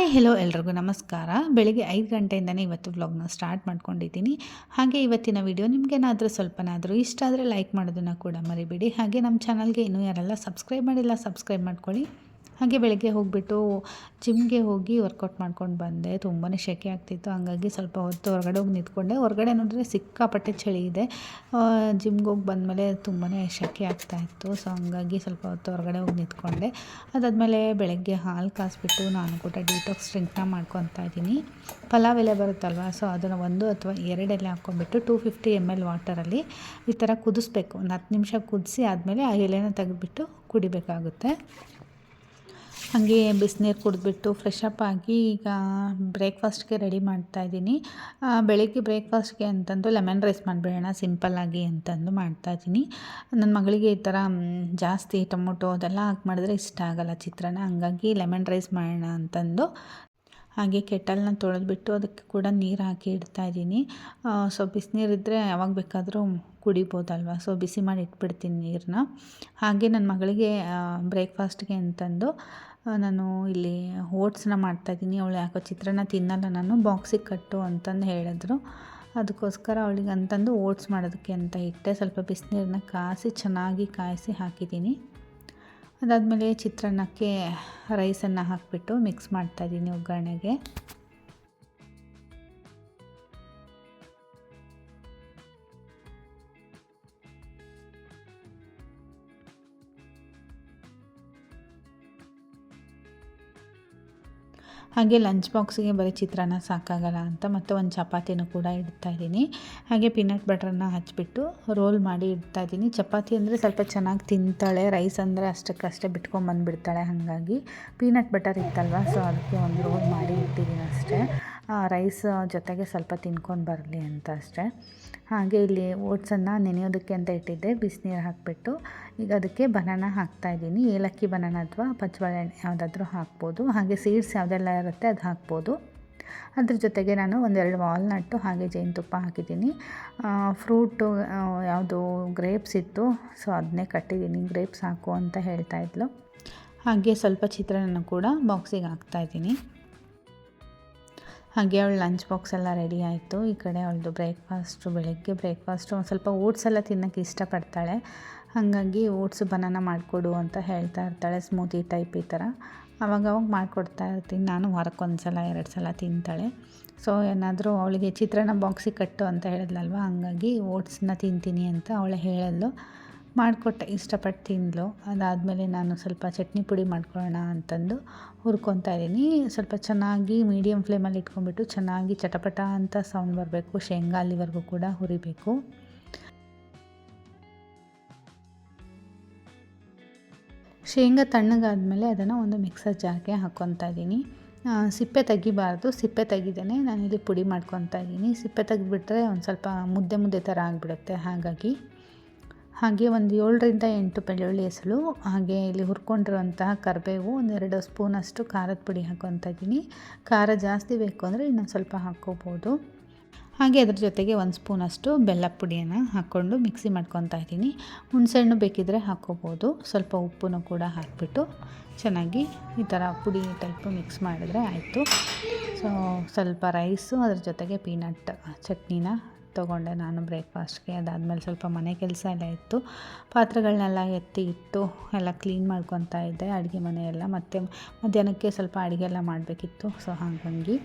Hi hello ಎಲ್ರಿಗೂ ನಮಸ್ಕಾರ. ಬೆಳಿಗ್ಗೆ 5 ಗಂಟೆಯಿಂದನೇ ಇವತ್ತು ವ್ಲಾಗ್ನ ಸ್ಟಾರ್ಟ್ ಮಾಡ್ಕೊಂಡಿದ್ದೀನಿ. ಹಾಗೆ ಇವತ್ತಿನ ವಿಡಿಯೋ ನಿಮಗೇನಾದರೂ ಸ್ವಲ್ಪನಾದರೂ ಇಷ್ಟ ಆದರೆ ಲೈಕ್ ಮಾಡೋದನ್ನು ಕೂಡ ಮರಿಬೇಡಿ. ಹಾಗೆ ನಮ್ಮ ಚಾನಲ್ಗೆ ಇನ್ನೂ ಯಾರೆಲ್ಲ ಸಬ್ಸ್ಕ್ರೈಬ್ ಮಾಡಿಲ್ಲ ಸಬ್ಸ್ಕ್ರೈಬ್ ಮಾಡ್ಕೊಳ್ಳಿ. ಹಾಗೆ ಬೆಳಗ್ಗೆ ಹೋಗಿಬಿಟ್ಟು ಜಿಮ್ಗೆ ಹೋಗಿ ವರ್ಕೌಟ್ ಮಾಡ್ಕೊಂಡು ಬಂದೆ. ತುಂಬಾ ಸೆಕೆ ಆಗ್ತಿತ್ತು, ಹಂಗಾಗಿ ಸ್ವಲ್ಪ ಹೊತ್ತು ಹೊರಗಡೆ ಹೋಗಿ ನಿಂತ್ಕೊಂಡೆ. ಹೊರಗಡೆ ನೋಡಿದ್ರೆ ಸಿಕ್ಕಾಪಟ್ಟೆ ಚಳಿ ಇದೆ. ಜಿಮ್ಗೆ ಹೋಗಿ ಬಂದಮೇಲೆ ತುಂಬಾ ಸೆಕೆ ಆಗ್ತಾಯಿತ್ತು. ಸೊ ಹಂಗಾಗಿ ಸ್ವಲ್ಪ ಹೊತ್ತು ಹೊರಗಡೆ ಹೋಗಿ ನಿಂತ್ಕೊಂಡೆ. ಅದಾದಮೇಲೆ ಬೆಳಗ್ಗೆ ಹಾಲು ಕಾಯಿಸ್ಬಿಟ್ಟು ನಾನು ಕೂಡ ಡಿಟಾಕ್ಸ್ ಡ್ರಿಂಕ್ನ ಮಾಡ್ಕೊತಾ ಇದ್ದೀನಿ. ಪಲಾವ್ ಎಲೆ ಬರುತ್ತಲ್ವ, ಸೊ ಅದನ್ನು 1 ಅಥವಾ 2 ಎಲೆ ಹಾಕ್ಕೊಂಡ್ಬಿಟ್ಟು 250 ml ವಾಟರಲ್ಲಿ ಈ ಥರ ಕುದಿಸ್ಬೇಕು. ಒಂದು 10 ನಿಮಿಷ ಕುದಿಸಿ ಆದಮೇಲೆ ಆ ಎಲೆನ ತೆಗೆದುಬಿಟ್ಟು ಕುಡಿಬೇಕಾಗುತ್ತೆ. ಹಾಗೆ ಬಿಸಿನೀರು ಕುಡಿದ್ಬಿಟ್ಟು ಫ್ರೆಶ್ ಅಪ್ ಆಗಿ ಈಗ ಬ್ರೇಕ್ಫಾಸ್ಟ್ಗೆ ರೆಡಿ ಮಾಡ್ತಾಯಿದ್ದೀನಿ. ಬೆಳಗ್ಗೆ ಬ್ರೇಕ್ಫಾಸ್ಟ್ಗೆ ಅಂತಂದು ಲೆಮನ್ ರೈಸ್ ಮಾಡಿಬಿಡೋಣ ಸಿಂಪಲ್ಲಾಗಿ ಅಂತಂದು ಮಾಡ್ತಾಯಿದ್ದೀನಿ. ನನ್ನ ಮಗಳಿಗೆ ಈ ಥರ ಜಾಸ್ತಿ ಟೊಮೊಟೊ ಅದೆಲ್ಲ ಹಾಕಿ ಮಾಡಿದ್ರೆ ಇಷ್ಟ ಆಗೋಲ್ಲ ಚಿತ್ರಾನ್ನ, ಹಂಗಾಗಿ ಲೆಮನ್ ರೈಸ್ ಮಾಡೋಣ ಅಂತಂದು ಹಾಗೆ ಕೆಟಲ್ನ ತೊಳೆದ್ಬಿಟ್ಟು ಅದಕ್ಕೆ ಕೂಡ ನೀರು ಹಾಕಿ ಇಡ್ತಾಯಿದ್ದೀನಿ. ಸೊ ಬಿಸಿನೀರಿದ್ದರೆ ಯಾವಾಗ ಬೇಕಾದರೂ ಕುಡಿಬೋದಲ್ವ, ಸೊ ಬಿಸಿ ಮಾಡಿ ಇಟ್ಬಿಡ್ತೀನಿ ನೀರನ್ನ. ಹಾಗೆ ನನ್ನ ಮಗಳಿಗೆ ಬ್ರೇಕ್ಫಾಸ್ಟ್ಗೆ ಅಂತಂದು ನಾನು ಇಲ್ಲಿ ಓಟ್ಸ್ನ ಮಾಡ್ತಾಯಿದ್ದೀನಿ. ಅವಳು ಯಾಕೋ ಚಿತ್ರಾನ್ನ ತಿನ್ನಲ್ಲ, ನಾನು ಬಾಕ್ಸಿಗೆ ಕಟ್ಟು ಅಂತಂದು ಹೇಳಿದ್ರು. ಅದಕ್ಕೋಸ್ಕರ ಅವಳಿಗೆ ಅಂತಂದು ಓಟ್ಸ್ ಮಾಡೋದಕ್ಕೆ ಅಂತ ಇಟ್ಟೆ. ಸ್ವಲ್ಪ ಬಿಸಿನೀರನ್ನ ಚೆನ್ನಾಗಿ ಕಾಯಿಸಿ ಹಾಕಿದ್ದೀನಿ. ಅದಾದಮೇಲೆ ಚಿತ್ರಾನ್ನಕ್ಕೆ ರೈಸನ್ನು ಹಾಕಿಬಿಟ್ಟು ಮಿಕ್ಸ್ ಮಾಡ್ತಾಯಿದ್ದೀನಿ ಒಗ್ಗರಣೆಗೆ. ಹಾಗೆ ಲಂಚ್ ಬಾಕ್ಸಿಗೆ ಬರೀ ಚಿತ್ರಾನ್ನ ಸಾಕಾಗಲ್ಲ ಅಂತ ಮತ್ತು ಒಂದು ಚಪಾತಿನೂ ಕೂಡ ಇಡ್ತಾಯಿದ್ದೀನಿ. ಹಾಗೆ ಪೀನಟ್ ಬಟರನ್ನ ಹಚ್ಬಿಟ್ಟು ರೋಲ್ ಮಾಡಿ ಇಡ್ತಾಯಿದ್ದೀನಿ. ಚಪಾತಿ ಅಂದರೆ ಸ್ವಲ್ಪ ಚೆನ್ನಾಗಿ ತಿಂತಾಳೆ, ರೈಸ್ ಅಂದರೆ ಅಷ್ಟಕ್ಕಷ್ಟೇ ಬಿಟ್ಕೊಂಬಂದುಬಿಡ್ತಾಳೆ. ಹಾಗಾಗಿ ಪೀನಟ್ ಬಟರ್ ಇತ್ತಲ್ವ, ಸೊ ಅದಕ್ಕೆ ಒಂದು ರೋಲ್ ಮಾಡಿ ಇಟ್ಟಿದ್ದೀನಿ ಅಷ್ಟೇ. ರೈಸ್ ಜೊತೆಗೆ ಸ್ವಲ್ಪ ತಿನ್ಕೊಂಡು ಬರಲಿ ಅಂತ ಅಷ್ಟೇ. ಹಾಗೆ ಇಲ್ಲಿ ಓಟ್ಸನ್ನು ನೆನೆಯೋದಕ್ಕೆ ಅಂತ ಇಟ್ಟಿದ್ದೆ. ಬಿಸಿನೀರು ಹಾಕಿಬಿಟ್ಟು ಈಗ ಅದಕ್ಕೆ ಬನಾನ ಹಾಕ್ತಾಯಿದ್ದೀನಿ. ಏಲಕ್ಕಿ ಬನಾನ ಅಥವಾ ಪಚ್ಚಬಾಳೆಹಣ್ಣು ಯಾವುದಾದ್ರೂ ಹಾಕ್ಬೋದು. ಹಾಗೆ ಸೀಡ್ಸ್ ಯಾವುದೆಲ್ಲ ಇರುತ್ತೆ ಅದು ಹಾಕ್ಬೋದು. ಅದ್ರ ಜೊತೆಗೆ ನಾನು 1-2 ವಾಲ್ನಟ್ಟು ಹಾಗೆ ಜೇನುತುಪ್ಪ ಹಾಕಿದ್ದೀನಿ. ಫ್ರೂಟು ಯಾವುದು ಗ್ರೇಪ್ಸ್ ಇತ್ತು, ಸೊ ಅದನ್ನೇ ಕಟ್ಟಿದ್ದೀನಿ. ಗ್ರೇಪ್ಸ್ ಹಾಕು ಅಂತ ಹೇಳ್ತಾಯಿದ್ಲು. ಹಾಗೆ ಸ್ವಲ್ಪ ಚಿತ್ರಾನ್ನ ಕೂಡ ಬಾಕ್ಸಿಗೆ ಹಾಕ್ತಾಯಿದ್ದೀನಿ. ಹಾಗೆ ಅವಳು ಲಂಚ್ ಬಾಕ್ಸ್ ಎಲ್ಲ ರೆಡಿ ಆಯಿತು. ಈ ಕಡೆ ಅವಳದು ಬೆಳಗ್ಗೆ ಬ್ರೇಕ್ಫಾಸ್ಟು ಒಂದು ಸ್ವಲ್ಪ ಓಟ್ಸ್ ಎಲ್ಲ ತಿನ್ನೋಕ್ಕೆ ಇಷ್ಟಪಡ್ತಾಳೆ. ಹಾಗಾಗಿ ಓಟ್ಸು ಬನಾನ ಮಾಡಿಕೊಡು ಅಂತ ಹೇಳ್ತಾ ಇರ್ತಾಳೆ, ಸ್ಮೂತಿ ಟೈಪ್ ಈ ಥರ. ಅವಾಗವಾಗ ಮಾಡಿಕೊಡ್ತಾ ಇರ್ತೀನಿ ನಾನು. ವಾರಕ್ಕೆ 1 ಸಲ 2 ಸಲ ತಿಂತಾಳೆ. ಸೊ ಏನಾದರೂ ಅವಳಿಗೆ ಚಿತ್ರಾನ್ನ ಬಾಕ್ಸಿಗೆ ಕಟ್ಟು ಅಂತ ಹೇಳಿದ್ಲಲ್ವ, ಹಾಗಾಗಿ ಓಟ್ಸನ್ನ ತಿಂತೀನಿ ಅಂತ ಅವಳು ಹೇಳಲು ಮಾಡಿಕೊಟ್ಟೆ, ಇಷ್ಟಪಟ್ಟು ತಿಂದಳು. ಅದಾದಮೇಲೆ ನಾನು ಸ್ವಲ್ಪ ಚಟ್ನಿ ಪುಡಿ ಮಾಡ್ಕೊಳ್ಳೋಣ ಅಂತಂದು ಹುರ್ಕೊತಾ ಇದ್ದೀನಿ. ಸ್ವಲ್ಪ ಚೆನ್ನಾಗಿ ಮೀಡಿಯಮ್ ಫ್ಲೇಮಲ್ಲಿ ಇಟ್ಕೊಂಡ್ಬಿಟ್ಟು ಚೆನ್ನಾಗಿ ಚಟಪಟ ಅಂತ ಸೌಂಡ್ ಬರಬೇಕು. ಶೇಂಗಾ ಅಲ್ಲಿವರೆಗೂ ಕೂಡ ಹುರಿಬೇಕು. ಶೇಂಗಾ ತಣ್ಣಗಾದ್ಮೇಲೆ ಅದನ್ನು ಒಂದು ಮಿಕ್ಸರ್ ಜಾರ್ಗೆ ಹಾಕ್ಕೊತಾ ಇದ್ದೀನಿ. ಸಿಪ್ಪೆ ತೆಗಿಬಾರ್ದು, ಸಿಪ್ಪೆ ತೆಗಿದೇನೆ ನಾನಿಲ್ಲಿ ಪುಡಿ ಮಾಡ್ಕೊತಾ ಇದ್ದೀನಿ. ಸಿಪ್ಪೆ ತೆಗೆದ್ಬಿಟ್ರೆ ಒಂದು ಸ್ವಲ್ಪ ಮುದ್ದೆ ಥರ ಆಗಿಬಿಡುತ್ತೆ. ಹಾಗೆ ಒಂದು 7-8 ಬೆಳ್ಳುಳ್ಳಿ ಹೆಸಳು, ಹಾಗೆ ಇಲ್ಲಿ ಹುರ್ಕೊಂಡಿರುವಂತಹ ಕರಿಬೇವು, 1-2 ಸ್ಪೂನಷ್ಟು ಖಾರದ ಪುಡಿ ಹಾಕ್ಕೊತಾ ಇದ್ದೀನಿ. ಖಾರ ಜಾಸ್ತಿ ಬೇಕು ಅಂದರೆ ಇನ್ನೊಂದು ಸ್ವಲ್ಪ ಹಾಕ್ಕೋಬೋದು. ಹಾಗೆ ಅದ್ರ ಜೊತೆಗೆ 1 ಸ್ಪೂನಷ್ಟು ಬೆಲ್ಲದ ಪುಡಿಯನ್ನು ಹಾಕ್ಕೊಂಡು ಮಿಕ್ಸಿ ಮಾಡ್ಕೊತಾ ಇದ್ದೀನಿ. ಹುಣಸೆಹಣ್ಣು ಬೇಕಿದ್ದರೆ ಹಾಕ್ಕೋಬೋದು. ಸ್ವಲ್ಪ ಉಪ್ಪನ್ನು ಕೂಡ ಹಾಕಿಬಿಟ್ಟು ಚೆನ್ನಾಗಿ ಈ ಥರ ಪುಡಿ ಟೈಪು ಮಿಕ್ಸ್ ಮಾಡಿದ್ರೆ ಆಯಿತು. ಸೊ ಸ್ವಲ್ಪ ರೈಸು ಅದ್ರ ಜೊತೆಗೆ ಪೀನಟ್ ಚಟ್ನಿನ ತೊಗೊಂಡೆ ನಾನು ಬ್ರೇಕ್ಫಾಸ್ಟ್ಗೆ. ಅದಾದಮೇಲೆ ಸ್ವಲ್ಪ ಮನೆ ಕೆಲಸ ಎಲ್ಲ ಇತ್ತು, ಪಾತ್ರೆಗಳನ್ನೆಲ್ಲ ಎತ್ತಿ ಇಟ್ಟು ಎಲ್ಲ ಕ್ಲೀನ್ ಮಾಡ್ಕೊತಾ ಇದ್ದೆ. ಅಡುಗೆ ಮನೆಯೆಲ್ಲ ಮತ್ತು ಮಧ್ಯಾಹ್ನಕ್ಕೆ ಸ್ವಲ್ಪ ಅಡುಗೆ ಎಲ್ಲ ಮಾಡಬೇಕಿತ್ತು. ಸೊ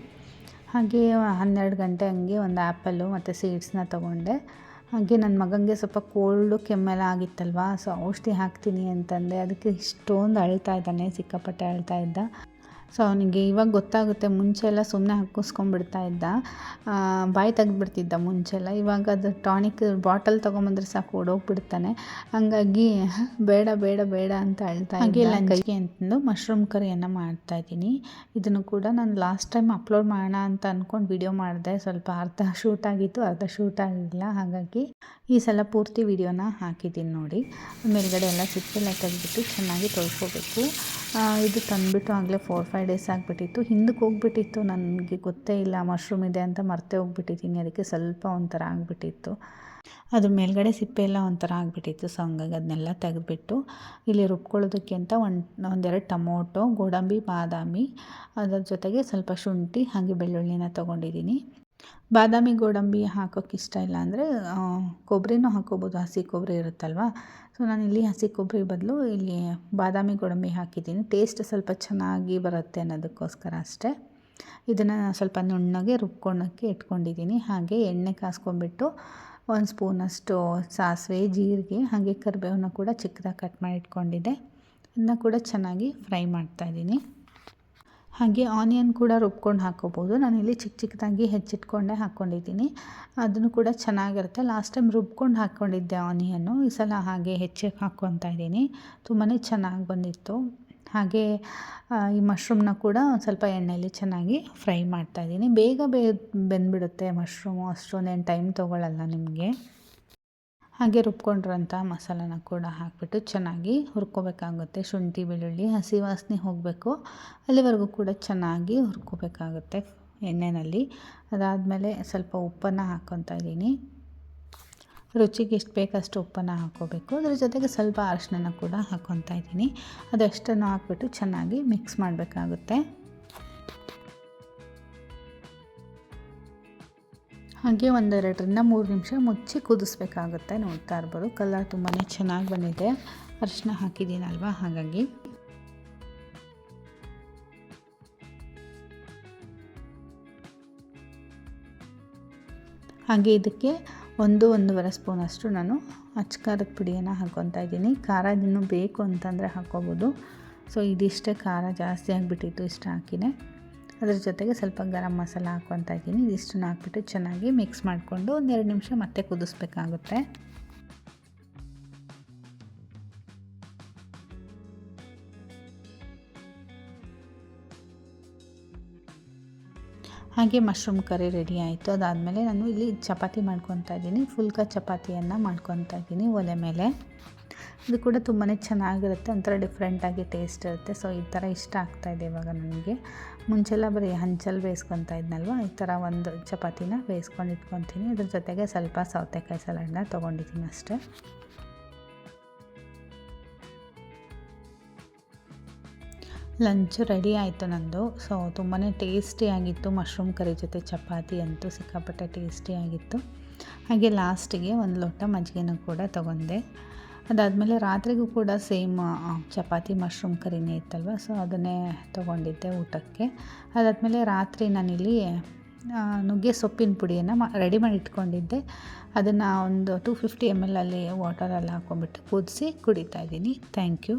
ಹಾಗೆ 12 ಗಂಟೆ ಹಂಗೆ ಒಂದು ಆ್ಯಪಲ್ಲು ಮತ್ತು ಸೀಡ್ಸ್ನ ತೊಗೊಂಡೆ. ಹಾಗೆ ನನ್ನ ಮಗನಿಗೆ ಸ್ವಲ್ಪ ಕೋಲ್ಡು ಕೆಮ್ಮೆಲ್ಲ ಆಗಿತ್ತಲ್ವ, ಸೊ ಔಷಧಿ ಹಾಕ್ತೀನಿ ಅಂತಂದೆ. ಅದಕ್ಕೆ ಇಷ್ಟೊಂದು ಅಳ್ತಾ ಇದ್ದಾನೆ, ಸಿಕ್ಕಾಪಟ್ಟೆ ಅಳ್ತಾ ಇದ್ದ. ಸೊ ಅವನಿಗೆ ಇವಾಗ ಗೊತ್ತಾಗುತ್ತೆ. ಮುಂಚೆ ಎಲ್ಲ ಸುಮ್ಮನೆ ಹಾಕಿಸ್ಕೊಂಡ್ಬಿಡ್ತಾ ಇದ್ದ, ಬಾಯಿ ತೆಗೆದ್ಬಿಡ್ತಿದ್ದ ಮುಂಚೆಲ್ಲ. ಇವಾಗ ಅದು ಟಾನಿಕ್ ಬಾಟಲ್ ತೊಗೊಂಬಂದ್ರೆ ಸಾಕು ಓಡೋಗ್ಬಿಡ್ತಾನೆ. ಹಾಗಾಗಿ ಬೇಡ ಬೇಡ ಬೇಡ ಅಂತ ಅಳ್ತಾ ಹಾಗೆ ಲಂಚ್ಗೆ ಅಂತಂದು ಮಶ್ರೂಮ್ ಕರಿಯನ್ನು ಮಾಡ್ತಾಯಿದ್ದೀನಿ. ಇದನ್ನು ಕೂಡ ನಾನು ಲಾಸ್ಟ್ ಟೈಮ್ ಅಪ್ಲೋಡ್ ಮಾಡೋಣ ಅಂತ ಅಂದ್ಕೊಂಡು ವಿಡಿಯೋ ಮಾಡಿದೆ. ಸ್ವಲ್ಪ ಅರ್ಧ ಶೂಟ್ ಆಗಿತ್ತು, ಅರ್ಧ ಶೂಟ್ ಆಗಿಲ್ಲ. ಹಾಗಾಗಿ ಈ ಸಲ ಪೂರ್ತಿ ವಿಡಿಯೋನ ಹಾಕಿದ್ದೀನಿ ನೋಡಿ. ಮೇಲ್ಗಡೆ ಎಲ್ಲ ಸಿಪ್ಪೆಲ್ಲ ತೆಗೆದ್ಬಿಟ್ಟು ಚೆನ್ನಾಗಿ ತೊಳ್ಕೊಬೇಕು. ಇದು ತಂದುಬಿಟ್ಟು ಆಗಲೇ 4-5 ಡೇಸ್ ಆಗಿಬಿಟ್ಟಿತ್ತು. ಹಿಂದಕ್ಕೆ ಹೋಗ್ಬಿಟ್ಟಿತ್ತು, ನನಗೆ ಗೊತ್ತೇ ಇಲ್ಲ ಮಶ್ರೂಮ್ ಇದೆ ಅಂತ ಮರ್ತೇ ಹೋಗ್ಬಿಟ್ಟಿದ್ದೀನಿ. ಅದಕ್ಕೆ ಸ್ವಲ್ಪ ಒಂಥರ ಆಗಿಬಿಟ್ಟಿತ್ತು. ಅದ್ರ ಮೇಲ್ಗಡೆ ಸಿಪ್ಪೆ ಎಲ್ಲ ಒಂಥರ ಆಗಿಬಿಟ್ಟಿತ್ತು. ಸೊ ಹಂಗಾಗಿ ಅದನ್ನೆಲ್ಲ ತೆಗೆದುಬಿಟ್ಟು ಇಲ್ಲಿ ರುಬ್ಕೊಳ್ಳೋದಕ್ಕೆ ಅಂತ ಒಂದೆರಡು ಟೊಮೊಟೊ, ಗೋಡಂಬಿ, ಬಾದಾಮಿ, ಅದರ ಜೊತೆಗೆ ಸ್ವಲ್ಪ ಶುಂಠಿ ಹಾಗೆ ಬೆಳ್ಳುಳ್ಳಿನ ತೊಗೊಂಡಿದ್ದೀನಿ. ಬಾದಾಮಿ, ಗೋಡಂಬಿ ಹಾಕೋಕ್ಕೆ ಇಷ್ಟ ಇಲ್ಲ ಅಂದರೆ ಕೊಬ್ಬರಿನೂ ಹಾಕ್ಕೋಬೋದು, ಹಸಿ ಕೊಬ್ಬರಿ ಇರುತ್ತಲ್ವ. ಸೊ ನಾನಿಲ್ಲಿ ಹಸಿ ಕೊಬ್ಬರಿ ಬದಲು ಇಲ್ಲಿ ಬಾದಾಮಿ, ಗೋಡಂಬಿ ಹಾಕಿದ್ದೀನಿ. ಟೇಸ್ಟ್ ಸ್ವಲ್ಪ ಚೆನ್ನಾಗಿ ಬರುತ್ತೆ ಅನ್ನೋದಕ್ಕೋಸ್ಕರ ಅಷ್ಟೇ. ಇದನ್ನು ಸ್ವಲ್ಪ ನುಣ್ಣಗೆ ರುಬ್ಕೊಳ್ಳೋಕ್ಕೆ ಇಟ್ಕೊಂಡಿದ್ದೀನಿ. ಹಾಗೆ ಎಣ್ಣೆ ಕಾಸ್ಕೊಂಡ್ಬಿಟ್ಟು 1 ಸ್ಪೂನಷ್ಟು ಸಾಸಿವೆ, ಜೀರಿಗೆ ಹಾಗೆ ಕರಿಬೇವನ್ನ ಕೂಡ ಚಿಕ್ಕದಾಗಿ ಕಟ್ ಮಾಡಿ ಇಟ್ಕೊಂಡಿದ್ದೆ. ಇದನ್ನ ಕೂಡ ಚೆನ್ನಾಗಿ ಫ್ರೈ ಮಾಡ್ತಾಯಿದ್ದೀನಿ. ಹಾಗೆ ಆನಿಯನ್ ಕೂಡ ರುಬ್ಕೊಂಡು ಹಾಕ್ಕೋಬೋದು. ನಾನಿಲ್ಲಿ ಚಿಕ್ಕ ಚಿಕ್ಕದಾಗಿ ಹೆಚ್ಚಿಟ್ಕೊಂಡೇ ಹಾಕ್ಕೊಂಡಿದ್ದೀನಿ. ಅದನ್ನು ಕೂಡ ಚೆನ್ನಾಗಿರುತ್ತೆ. ಲಾಸ್ಟ್ ಟೈಮ್ ರುಬ್ಕೊಂಡು ಹಾಕ್ಕೊಂಡಿದ್ದೆ ಆನಿಯನ್ನು, ಈ ಸಲ ಹಾಗೆ ಹೆಚ್ಚಿಗೆ ಹಾಕ್ಕೊತಾ ಇದ್ದೀನಿ. ತುಂಬಾ ಚೆನ್ನಾಗಿ ಬಂದಿತ್ತು. ಹಾಗೆ ಈ ಮಶ್ರೂಮ್ನ ಕೂಡ ಒಂದು ಸ್ವಲ್ಪ ಎಣ್ಣೆಯಲ್ಲಿ ಚೆನ್ನಾಗಿ ಫ್ರೈ ಮಾಡ್ತಾಯಿದ್ದೀನಿ. ಬೇಗ ಬೆಂದ್ಬಿಡುತ್ತೆ ಮಶ್ರೂಮು, ಅಷ್ಟೊಂದೇನು ಟೈಮ್ ತೊಗೊಳ್ಳಲ್ಲ ನಿಮಗೆ. ಹಾಗೆ ರುಬ್ಕೊಂಡಿರೋಂಥ ಮಸಾಲನ ಕೂಡ ಹಾಕಿಬಿಟ್ಟು ಚೆನ್ನಾಗಿ ಹುರ್ಕೋಬೇಕಾಗುತ್ತೆ. ಶುಂಠಿ, ಬೆಳ್ಳುಳ್ಳಿ ಹಸಿ ವಾಸನೆ ಹೋಗಬೇಕು, ಅಲ್ಲಿವರೆಗೂ ಕೂಡ ಚೆನ್ನಾಗಿ ಹುರ್ಕೋಬೇಕಾಗುತ್ತೆ ಎಣ್ಣೆಯಲ್ಲಿ. ಅದಾದಮೇಲೆ ಸ್ವಲ್ಪ ಉಪ್ಪನ್ನು ಹಾಕ್ಕೊತಾ ಇದ್ದೀನಿ. ರುಚಿಗೆ ಎಷ್ಟು ಬೇಕಷ್ಟು ಉಪ್ಪನ್ನು ಹಾಕ್ಕೋಬೇಕು. ಅದ್ರ ಜೊತೆಗೆ ಸ್ವಲ್ಪ ಅರಿಶಿನ ಕೂಡ ಹಾಕ್ಕೊತಾ ಇದ್ದೀನಿ. ಅದಷ್ಟನ್ನು ಹಾಕ್ಬಿಟ್ಟು ಚೆನ್ನಾಗಿ ಮಿಕ್ಸ್ ಮಾಡಬೇಕಾಗುತ್ತೆ. ಹಾಗೆ 1-2 ನಿಮಿಷ ಮುಚ್ಚಿ ಕುದಿಸ್ಬೇಕಾಗುತ್ತೆ. ನೋಡ್ತಾ ಇರ್ಬೋದು, ಕಲರ್ ತುಂಬಾ ಚೆನ್ನಾಗಿ ಬಂದಿದೆ. ಅರಿಶಿನ ಹಾಕಿದ್ದೀನಲ್ವ, ಹಾಗಾಗಿ. ಹಾಗೆ ಇದಕ್ಕೆ 1-1.5 ಸ್ಪೂನಷ್ಟು ನಾನು ಅಚ್ಚ ಪುಡಿಯನ್ನು ಹಾಕ್ಕೊತಾ ಇದ್ದೀನಿ. ಖಾರ ಇನ್ನೂ ಬೇಕು ಅಂತಂದರೆ ಹಾಕ್ಕೋಬೋದು. ಸೊ ಇದಿಷ್ಟೇ, ಖಾರ ಜಾಸ್ತಿ ಆಗಿಬಿಟ್ಟಿತ್ತು ಇಷ್ಟು ಹಾಕಿನೇ. ಅದರ ಜೊತೆಗೆ ಸ್ವಲ್ಪ ಗರಂ ಮಸಾಲ ಹಾಕ್ಕೊತಾ ಇದ್ದೀನಿ. ಇದಿಷ್ಟನ್ನು ಹಾಕ್ಬಿಟ್ಟು ಚೆನ್ನಾಗಿ ಮಿಕ್ಸ್ ಮಾಡಿಕೊಂಡು 1-2 ನಿಮಿಷ ಮತ್ತೆ ಕುದಿಸ್ಬೇಕಾಗುತ್ತೆ. ಹಾಗೆ ಮಶ್ರೂಮ್ ಕರಿ ರೆಡಿ ಆಯಿತು. ಅದಾದಮೇಲೆ ನಾನು ಇಲ್ಲಿ ಚಪಾತಿ ಮಾಡ್ಕೊತಾ ಇದ್ದೀನಿ. ಫುಲ್ಕ ಚಪಾತಿಯನ್ನು ಮಾಡ್ಕೊತಾ ಇದ್ದೀನಿ ಒಲೆ ಮೇಲೆ. ಇದು ಕೂಡ ತುಂಬಾ ಚೆನ್ನಾಗಿರುತ್ತೆ, ಒಂಥರ ಡಿಫ್ರೆಂಟಾಗಿ ಟೇಸ್ಟ್ ಇರುತ್ತೆ. ಸೊ ಈ ಥರ ಇಷ್ಟ ಆಗ್ತಾಯಿದೆ ಇವಾಗ ನನಗೆ. ಮುಂಚೆಲ್ಲ ಬರೀ ಹಂಚಲ್ಲಿ ಬೇಯಿಸ್ಕೊತಾ ಇದ್ನಲ್ವ, ಈ ಥರ ಒಂದು ಚಪಾತಿನ ಬೇಯಿಸ್ಕೊಂಡು ಇಟ್ಕೊತೀನಿ. ಅದ್ರ ಜೊತೆಗೆ ಸ್ವಲ್ಪ ಸೌತೆಕಾಯಿ ಸಲಾಡ್ನ ತೊಗೊಂಡಿದ್ದೀನಿ ಅಷ್ಟೇ. ಲಂಚ್ ರೆಡಿ ಆಯಿತು ನಂದು. ಸೊ ತುಂಬಾ ಟೇಸ್ಟಿಯಾಗಿತ್ತು. ಮಶ್ರೂಮ್ ಕರಿ ಜೊತೆ ಚಪಾತಿ ಅಂತೂ ಸಿಕ್ಕಾಪಟ್ಟೆ ಟೇಸ್ಟಿಯಾಗಿತ್ತು. ಹಾಗೆ ಲಾಸ್ಟಿಗೆ 1 ಲೋಟ ಮಜ್ಜಿಗೆನೂ ಕೂಡ ತೊಗೊಂಡೆ. ಅದಾದಮೇಲೆ ರಾತ್ರಿಗೂ ಕೂಡ ಸೇಮ್ ಚಪಾತಿ ಮಶ್ರೂಮ್ ಕರಿನೇ ಇತ್ತಲ್ವ, ಸೊ ಅದನ್ನೇ ತೊಗೊಂಡಿದ್ದೆ ಊಟಕ್ಕೆ. ಅದಾದಮೇಲೆ ರಾತ್ರಿ ನಾನಿಲ್ಲಿ ನುಗ್ಗೆ ಸೊಪ್ಪಿನ ಪುಡಿಯನ್ನು ರೆಡಿ ಮಾಡಿ ಇಟ್ಕೊಂಡಿದ್ದೆ. ಅದನ್ನು ಒಂದು 250 ml ಅಲ್ಲಿ ವಾಟರಲ್ಲಿ ಹಾಕ್ಕೊಂಬಿಟ್ಟು ಕುದಿಸಿ ಕುಡಿತಾ ಇದ್ದೀನಿ. Thank you.